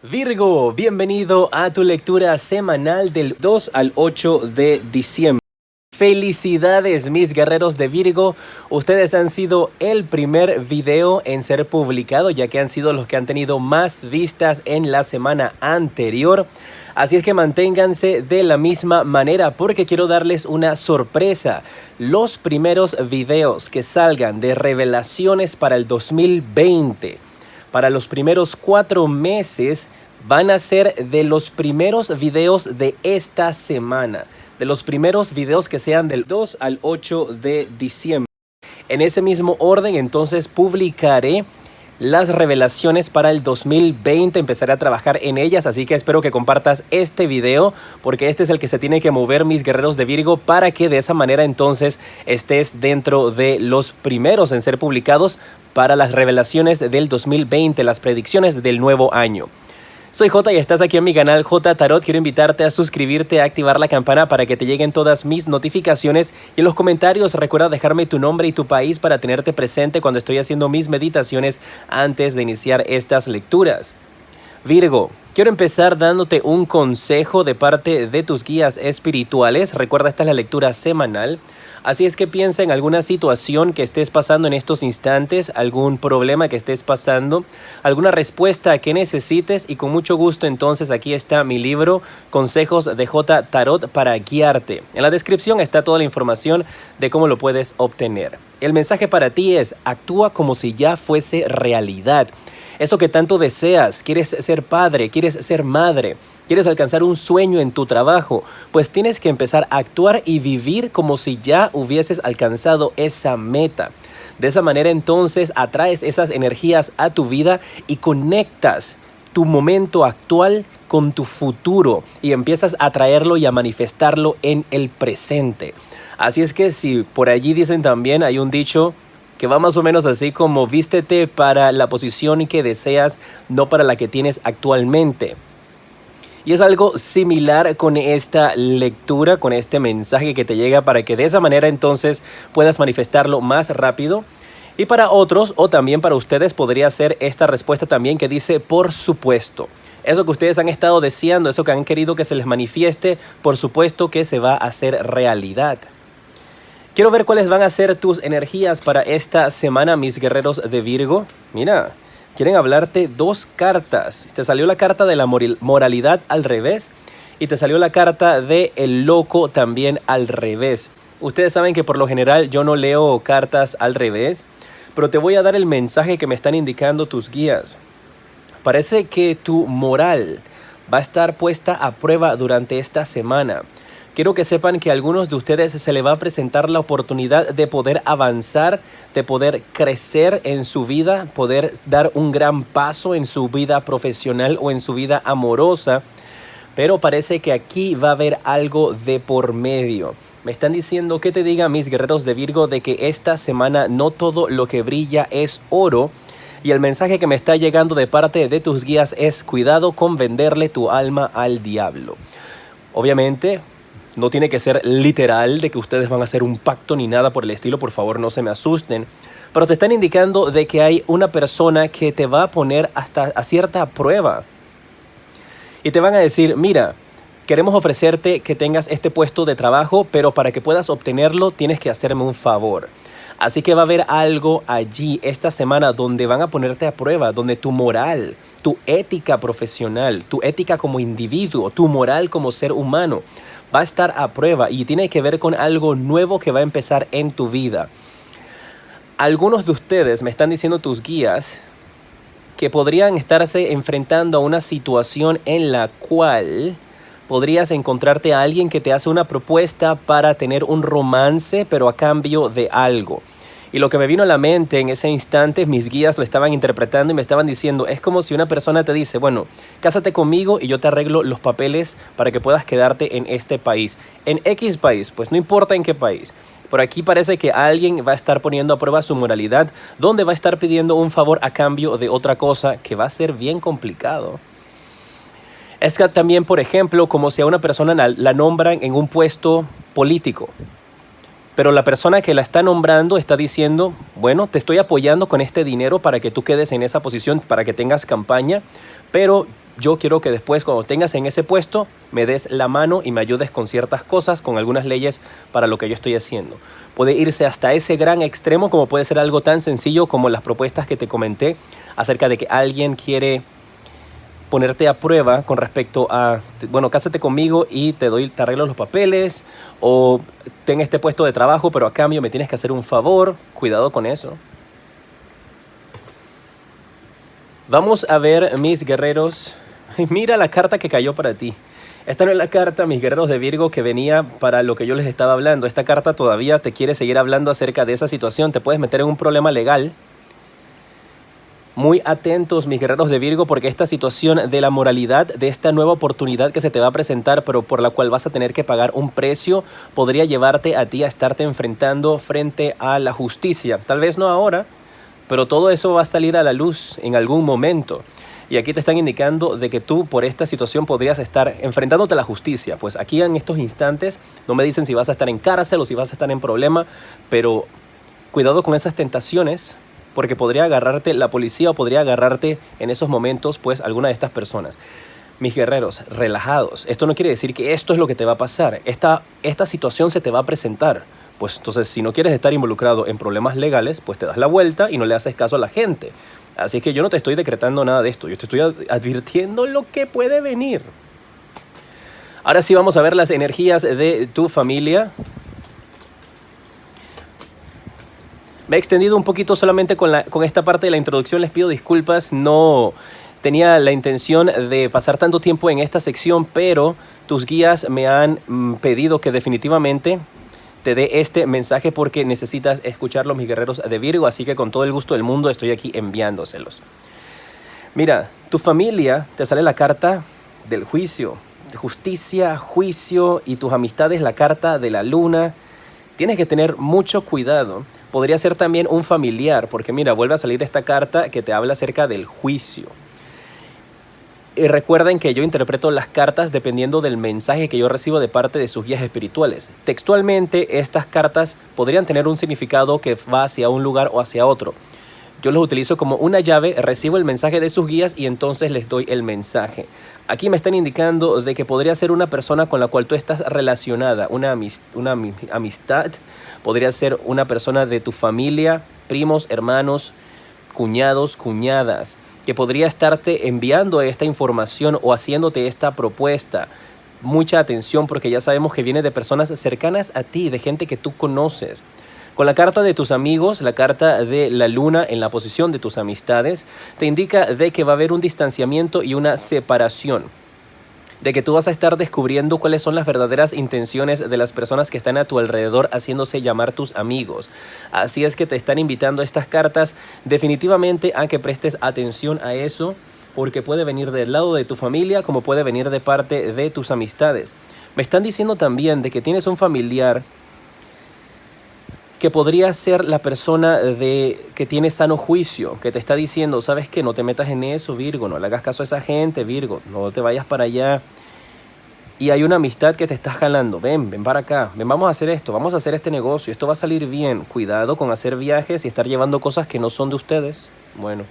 Virgo, bienvenido a tu lectura semanal del 2 al 8 de diciembre. Felicidades mis guerreros de Virgo, ustedes han sido el primer video en ser publicado ya que han sido los que han tenido más vistas en la semana anterior. Así es que manténganse de la misma manera porque quiero darles una sorpresa. Los primeros videos que salgan de revelaciones para el 2020, para los primeros 4 meses, van a ser de los primeros videos de esta semana. De los primeros videos que sean del 2 al 8 de diciembre. En ese mismo orden, entonces, publicaré las revelaciones para el 2020. Empezaré a trabajar en ellas, así que espero que compartas este video, porque este es el que se tiene que mover, mis guerreros de Virgo, para que de esa manera entonces estés dentro de los primeros en ser publicados para las revelaciones del 2020, las predicciones del nuevo año. Soy Jota y estás aquí en mi canal Jota Tarot. Quiero invitarte a suscribirte, a activar la campana para que te lleguen todas mis notificaciones. Y en los comentarios recuerda dejarme tu nombre y tu país para tenerte presente cuando estoy haciendo mis meditaciones antes de iniciar estas lecturas. Virgo, quiero empezar dándote un consejo de parte de tus guías espirituales. Recuerda, esta es la lectura semanal. Así es que piensa en alguna situación que estés pasando en estos instantes, algún problema que estés pasando, alguna respuesta que necesites y con mucho gusto entonces aquí está mi libro Consejos de Jota Tarot para guiarte. En la descripción está toda la información de cómo lo puedes obtener. El mensaje para ti es: actúa como si ya fuese realidad. Eso que tanto deseas, quieres ser padre, quieres ser madre, quieres alcanzar un sueño en tu trabajo, pues tienes que empezar a actuar y vivir como si ya hubieses alcanzado esa meta. De esa manera entonces atraes esas energías a tu vida y conectas tu momento actual con tu futuro y empiezas a traerlo y a manifestarlo en el presente. Así es que si por allí dicen también, hay un dicho que va más o menos así como: vístete para la posición que deseas, no para la que tienes actualmente. Y es algo similar con esta lectura, con este mensaje que te llega, para que de esa manera entonces puedas manifestarlo más rápido. Y para otros, o también para ustedes, podría ser esta respuesta también que dice: por supuesto. Eso que ustedes han estado deseando, eso que han querido que se les manifieste, por supuesto que se va a hacer realidad. Quiero ver cuáles van a ser tus energías para esta semana, mis guerreros de Virgo. Mira, quieren hablarte 2 cartas. Te salió la carta de la moralidad al revés y te salió la carta de el loco también al revés. Ustedes saben que por lo general yo no leo cartas al revés, pero te voy a dar el mensaje que me están indicando tus guías. Parece que tu moral va a estar puesta a prueba durante esta semana. Quiero que sepan que a algunos de ustedes se les va a presentar la oportunidad de poder avanzar, de poder crecer en su vida, poder dar un gran paso en su vida profesional o en su vida amorosa. Pero parece que aquí va a haber algo de por medio. Me están diciendo que te diga, mis guerreros de Virgo, de que esta semana no todo lo que brilla es oro. Y el mensaje que me está llegando de parte de tus guías es: cuidado con venderle tu alma al diablo. Obviamente no tiene que ser literal de que ustedes van a hacer un pacto ni nada por el estilo, por favor no se me asusten. Pero te están indicando de que hay una persona que te va a poner hasta a cierta prueba. Y te van a decir: mira, queremos ofrecerte que tengas este puesto de trabajo, pero para que puedas obtenerlo tienes que hacerme un favor. Así que va a haber algo allí esta semana donde van a ponerte a prueba, donde tu moral, tu ética profesional, tu ética como individuo, tu moral como ser humano va a estar a prueba y tiene que ver con algo nuevo que va a empezar en tu vida. Algunos de ustedes, me están diciendo tus guías, que podrían estarse enfrentando a una situación en la cual podrías encontrarte a alguien que te hace una propuesta para tener un romance, pero a cambio de algo. Y lo que me vino a la mente en ese instante, mis guías lo estaban interpretando y me estaban diciendo: es como si una persona te dice: bueno, cásate conmigo y yo te arreglo los papeles para que puedas quedarte en este país. En X país, pues no importa en qué país. Por aquí parece que alguien va a estar poniendo a prueba su moralidad, donde va a estar pidiendo un favor a cambio de otra cosa que va a ser bien complicado. Es que también, por ejemplo, como si a una persona la nombran en un puesto político. Pero la persona que la está nombrando está diciendo: bueno, te estoy apoyando con este dinero para que tú quedes en esa posición, para que tengas campaña, pero yo quiero que después, cuando tengas en ese puesto, me des la mano y me ayudes con ciertas cosas, con algunas leyes para lo que yo estoy haciendo. Puede irse hasta ese gran extremo, como puede ser algo tan sencillo como las propuestas que te comenté acerca de que alguien quiere ponerte a prueba con respecto a, bueno, cásate conmigo y te arreglo los papeles, o ten este puesto de trabajo, pero a cambio me tienes que hacer un favor. Cuidado con eso. Vamos a ver, mis guerreros. Mira la carta que cayó para ti. Esta no es la carta, mis guerreros de Virgo, que venía para lo que yo les estaba hablando. Esta carta todavía te quiere seguir hablando acerca de esa situación. Te puedes meter en un problema legal. Muy atentos, mis guerreros de Virgo, porque esta situación de la moralidad, de esta nueva oportunidad que se te va a presentar, pero por la cual vas a tener que pagar un precio, podría llevarte a ti a estarte enfrentando frente a la justicia. Tal vez no ahora, pero todo eso va a salir a la luz en algún momento. Y aquí te están indicando de que tú por esta situación podrías estar enfrentándote a la justicia. Pues aquí en estos instantes no me dicen si vas a estar en cárcel o si vas a estar en problema, pero cuidado con esas tentaciones, porque podría agarrarte la policía o podría agarrarte en esos momentos pues alguna de estas personas. Mis guerreros, relajados. Esto no quiere decir que esto es lo que te va a pasar. Esta situación se te va a presentar. Pues entonces, si no quieres estar involucrado en problemas legales, pues te das la vuelta y no le haces caso a la gente. Así que yo no te estoy decretando nada de esto. Yo te estoy advirtiendo lo que puede venir. Ahora sí vamos a ver las energías de tu familia. Me he extendido un poquito solamente con esta parte de la introducción. Les pido disculpas. No tenía la intención de pasar tanto tiempo en esta sección, pero tus guías me han pedido que definitivamente te dé este mensaje porque necesitas escucharlo, mis guerreros de Virgo. Así que con todo el gusto del mundo estoy aquí enviándoselos. Mira, tu familia, te sale la carta del juicio, de justicia, juicio, y tus amistades la carta de la luna. Tienes que tener mucho cuidado. Podría ser también un familiar, porque mira, vuelve a salir esta carta que te habla acerca del juicio. Y recuerden que yo interpreto las cartas dependiendo del mensaje que yo recibo de parte de sus guías espirituales. Textualmente, estas cartas podrían tener un significado que va hacia un lugar o hacia otro. Yo los utilizo como una llave, recibo el mensaje de sus guías y entonces les doy el mensaje. Aquí me están indicando de que podría ser una persona con la cual tú estás relacionada, una amistad. Podría ser una persona de tu familia, primos, hermanos, cuñados, cuñadas, que podría estarte enviando esta información o haciéndote esta propuesta. Mucha atención, porque ya sabemos que viene de personas cercanas a ti, de gente que tú conoces. Con la carta de tus amigos, la carta de la luna en la posición de tus amistades, te indica de que va a haber un distanciamiento y una separación. De que tú vas a estar descubriendo cuáles son las verdaderas intenciones de las personas que están a tu alrededor haciéndose llamar tus amigos. Así es que te están invitando estas cartas definitivamente a que prestes atención a eso, porque puede venir del lado de tu familia como puede venir de parte de tus amistades. Me están diciendo también de que tienes un familiar que podría ser la persona que tiene sano juicio, que te está diciendo, ¿sabes qué? No te metas en eso, Virgo, no le hagas caso a esa gente, Virgo, no te vayas para allá. Y hay una amistad que te está jalando, ven para acá, ven, vamos a hacer esto, vamos a hacer este negocio, esto va a salir bien. Cuidado con hacer viajes y estar llevando cosas que no son de ustedes. Bueno,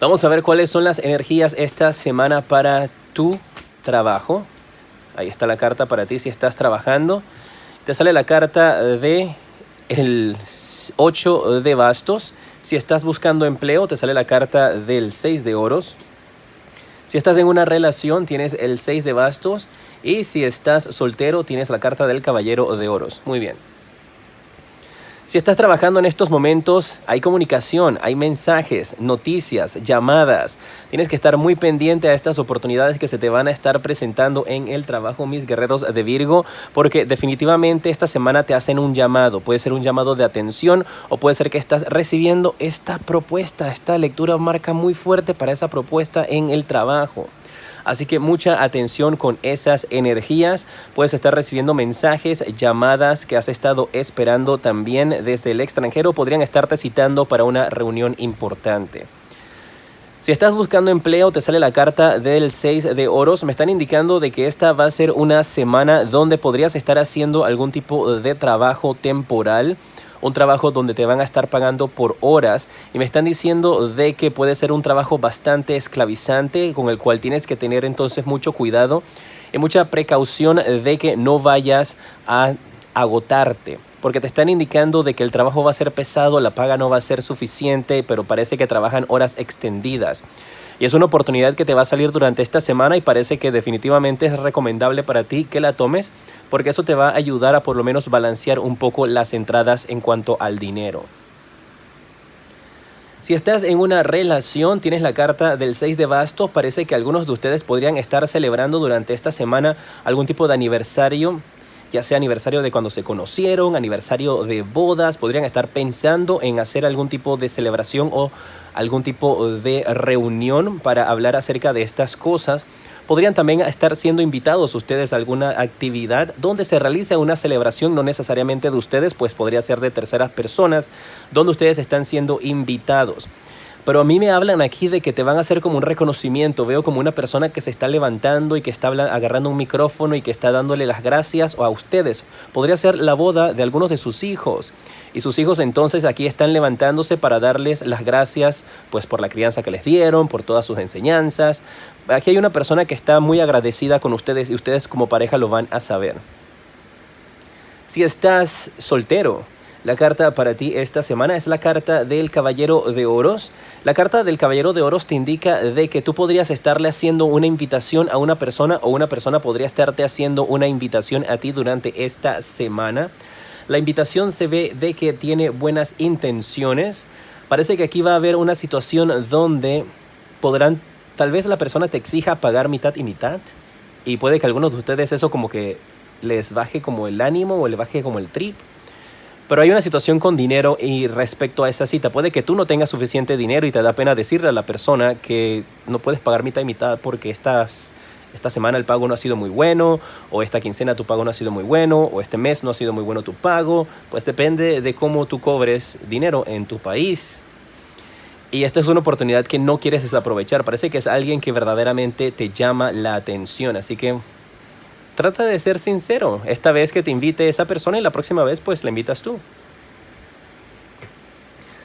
vamos a ver cuáles son las energías esta semana para tu trabajo. Ahí está la carta para ti si estás trabajando. Te sale la carta de el 8 de bastos. Si estás buscando empleo, te sale la carta del 6 de oros. Si estás en una relación, tienes el 6 de bastos. Y si estás soltero, tienes la carta del caballero de oros. Muy bien. Si estás trabajando en estos momentos, hay comunicación, hay mensajes, noticias, llamadas. Tienes que estar muy pendiente a estas oportunidades que se te van a estar presentando en el trabajo, mis guerreros de Virgo, porque definitivamente esta semana te hacen un llamado. Puede ser un llamado de atención o puede ser que estás recibiendo esta propuesta. Esta lectura marca muy fuerte para esa propuesta en el trabajo. Así que mucha atención con esas energías. Puedes estar recibiendo mensajes, llamadas que has estado esperando también desde el extranjero. Podrían estarte citando para una reunión importante. Si estás buscando empleo, te sale la carta del 6 de oros. Me están indicando de que esta va a ser una semana donde podrías estar haciendo algún tipo de trabajo temporal un trabajo donde te van a estar pagando por horas y me están diciendo de que puede ser un trabajo bastante esclavizante con el cual tienes que tener entonces mucho cuidado y mucha precaución de que no vayas a agotarte. Porque te están indicando de que el trabajo va a ser pesado, la paga no va a ser suficiente, pero parece que trabajan horas extendidas. Y es una oportunidad que te va a salir durante esta semana y parece que definitivamente es recomendable para ti que la tomes porque eso te va a ayudar a por lo menos balancear un poco las entradas en cuanto al dinero. Si estás en una relación, tienes la carta del 6 de bastos, parece que algunos de ustedes podrían estar celebrando durante esta semana algún tipo de aniversario, ya sea aniversario de cuando se conocieron, aniversario de bodas, podrían estar pensando en hacer algún tipo de celebración o algún tipo de reunión para hablar acerca de estas cosas. Podrían también estar siendo invitados ustedes a alguna actividad donde se realice una celebración, no necesariamente de ustedes, pues podría ser de terceras personas, donde ustedes están siendo invitados. Pero a mí me hablan aquí de que te van a hacer como un reconocimiento. Veo como una persona que se está levantando y que está agarrando un micrófono y que está dándole las gracias a ustedes. Podría ser la boda de algunos de sus hijos. Y sus hijos entonces aquí están levantándose para darles las gracias pues por la crianza que les dieron, por todas sus enseñanzas. Aquí hay una persona que está muy agradecida con ustedes y ustedes como pareja lo van a saber. Si estás soltero, la carta para ti esta semana es la carta del Caballero de Oros. La carta del Caballero de Oros te indica de que tú podrías estarle haciendo una invitación a una persona o una persona podría estarte haciendo una invitación a ti durante esta semana. La invitación se ve de que tiene buenas intenciones. Parece que aquí va a haber una situación donde tal vez la persona te exija pagar mitad y mitad. Y puede que a algunos de ustedes eso como que les baje como el ánimo o les baje como el trip. Pero hay una situación con dinero y respecto a esa cita. Puede que tú no tengas suficiente dinero y te da pena decirle a la persona que no puedes pagar mitad y mitad porque esta semana el pago no ha sido muy bueno, o esta quincena tu pago no ha sido muy bueno, o este mes no ha sido muy bueno tu pago. Pues depende de cómo tú cobres dinero en tu país. Y esta es una oportunidad que no quieres desaprovechar. Parece que es alguien que verdaderamente te llama la atención. Así que trata de ser sincero. Esta vez que te invite esa persona y la próxima vez pues la invitas tú.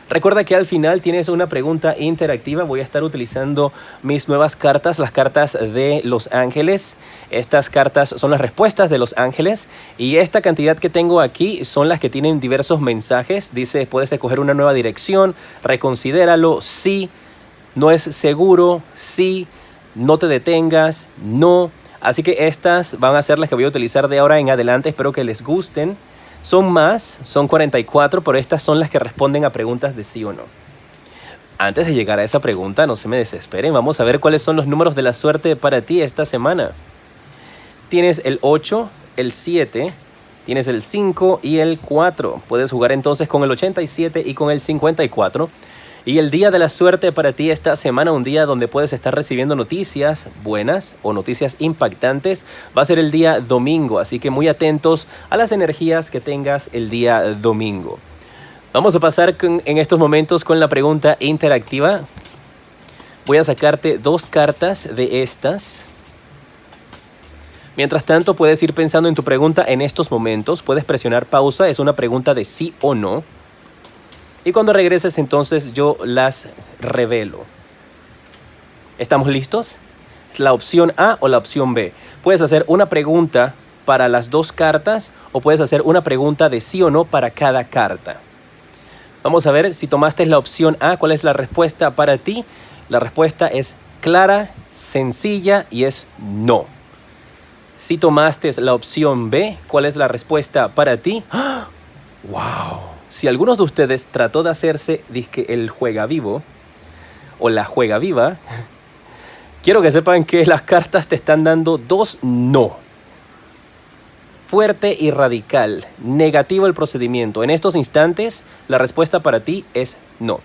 Recuerda que al final tienes una pregunta interactiva. Voy a estar utilizando mis nuevas cartas, las cartas de los ángeles. Estas cartas son las respuestas de los ángeles. Y esta cantidad que tengo aquí son las que tienen diversos mensajes. Dice, puedes escoger una nueva dirección, reconsidéralo, sí, no es seguro, sí, no te detengas, no. Así que estas van a ser las que voy a utilizar de ahora en adelante. Espero que les gusten. Son más, son 44, pero estas son las que responden a preguntas de sí o no. Antes de llegar a esa pregunta, no se me desesperen. Vamos a ver cuáles son los números de la suerte para ti esta semana. Tienes el 8, el 7, tienes el 5 y el 4. Puedes jugar entonces con el 87 y con el 54. Y el día de la suerte para ti esta semana, un día donde puedes estar recibiendo noticias buenas o noticias impactantes, va a ser el día domingo. Así que muy atentos a las energías que tengas el día domingo. Vamos a pasar en estos momentos con la pregunta interactiva. Voy a sacarte 2 cartas de estas. Mientras tanto, puedes ir pensando en tu pregunta en estos momentos. Puedes presionar pausa, es una pregunta de sí o no. Y cuando regreses, entonces yo las revelo. ¿Estamos listos? ¿La opción A o la opción B? Puedes hacer una pregunta para las 2 cartas o puedes hacer una pregunta de sí o no para cada carta. Vamos a ver si tomaste la opción A, ¿cuál es la respuesta para ti? La respuesta es clara, sencilla y es no. Si tomaste la opción B, ¿cuál es la respuesta para ti? ¡Ah! ¡Wow! Si algunos de ustedes trató de hacerse el juega vivo o la juega viva, quiero que sepan que las cartas te están dando 2 no. Fuerte y radical, negativo el procedimiento. En estos instantes, la respuesta para ti es no.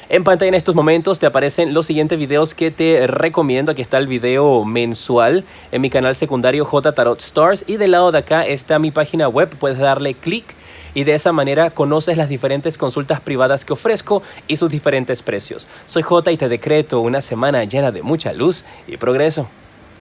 En pantalla en estos momentos te aparecen los siguientes videos que te recomiendo. Aquí está el video mensual en mi canal secundario J Tarot Stars. Y del lado de acá está mi página web. Puedes darle clic y de esa manera conoces las diferentes consultas privadas que ofrezco y sus diferentes precios. Soy J y te decreto una semana llena de mucha luz y progreso.